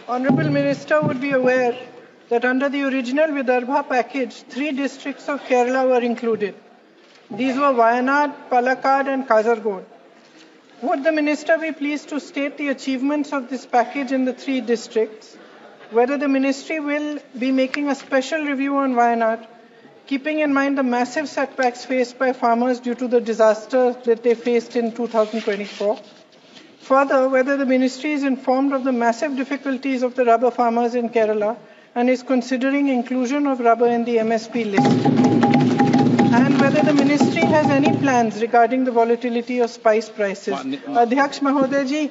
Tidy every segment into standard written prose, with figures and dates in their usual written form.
Honorable Minister would be aware that under the original Vidarbha package, 3 districts of Kerala were included. These were Wayanad, Palakkad and Kasaragod. Would the Minister be pleased to state the achievements of this package in the 3 districts, whether the Ministry will be making a special review on Wayanad, keeping in mind the massive setbacks faced by farmers due to the disaster that they faced in 2024? Further, whether the Ministry is informed of the massive difficulties of the rubber farmers in Kerala and is considering inclusion of rubber in the MSP list, and whether the Ministry has any plans regarding the volatility of spice prices. अध्यक्ष महोदय जी,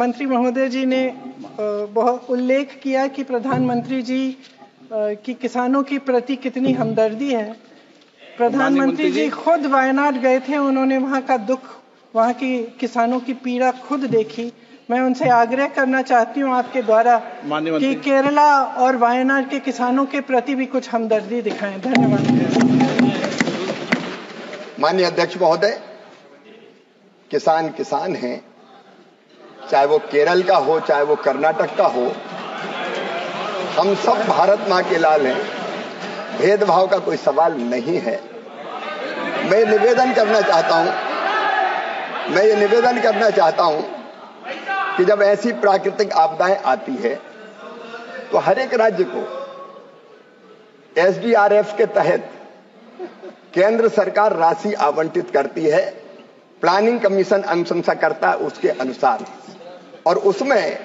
मंत्री महोदय जी ने बहुत उल्लेख किया कि प्रधानमंत्री जी की किसानों की प्रति कितनी हमदर्दी है। प्रधानमंत्री जी खुद वायनाड गए थे, उन्होंने वहां का दुख, वहां की किसानों की पीड़ा खुद देखी। मैं उनसे आग्रह करना चाहती हूं आपके द्वारा कि केरला और वायनाड के किसानों के प्रति भी कुछ हमदर्दी दिखाएं। धन्यवाद। माननीय अध्यक्ष महोदय, किसान किसान हैं, चाहे वो केरल का हो चाहे वो कर्नाटक का हो, हम सब भारत मां के लाल हैं, भेदभाव का कोई सवाल नहीं है। मैं ये निवेदन करना चाहता हूं कि जब ऐसी प्राकृतिक आपदाएं आती है तो हर एक राज्य को SDRF के तहत केंद्र सरकार राशि आवंटित करती है, प्लानिंग कमीशन अनुशंसा करता है उसके अनुसार, और उसमें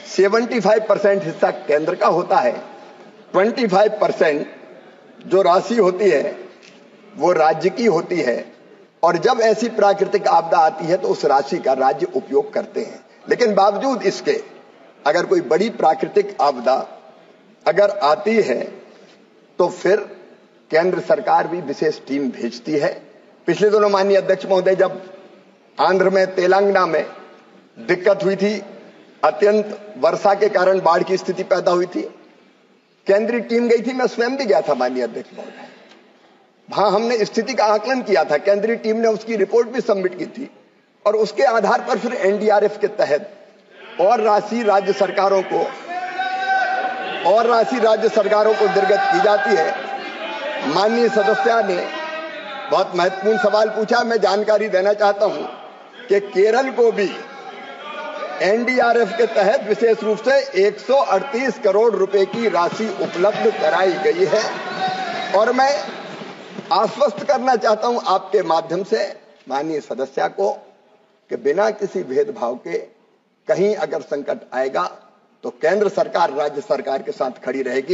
75% हिस्सा केंद्र का होता है, 25% जो राशि होती है वो राज्य की होती है, और जब ऐसी प्राकृतिक आपदा आती है तो उस राशि का राज्य उपयोग करते हैं। लेकिन बावजूद इसके अगर कोई बड़ी प्राकृतिक आपदा अगर आती है तो फिर केंद्र सरकार भी विशेष टीम भेजती है। पिछले दिनों माननीय अध्यक्ष महोदय, जब आंध्र में तेलंगाना में दिक्कत हुई थी, अत्यंत वर्षा के कारण बाढ़ की स्थिति पैदा हुई थी, केंद्रीय टीम गई थी, मैं स्वयं भी गया था माननीय अध्यक्ष महोदय। वहां हमने स्थिति का आकलन किया था, केंद्रीय टीम ने उसकी रिपोर्ट भी सबमिट की थी, और उसके आधार पर फिर NDRF के तहत और राशि राज्य सरकारों को निर्गत की जाती है। माननीय सदस्य ने बहुत महत्वपूर्ण सवाल पूछा, मैं जानकारी देना चाहता हूं कि केरल को भी NDRF के तहत विशेष रूप से 138 करोड़ रुपए की राशि उपलब्ध कराई गई है, और मैं आश्वस्त करना चाहता हूं आपके माध्यम से माननीय सदस्य को कि बिना किसी भेदभाव के कहीं अगर संकट आएगा तो केंद्र सरकार राज्य सरकार के साथ खड़ी रहेगी।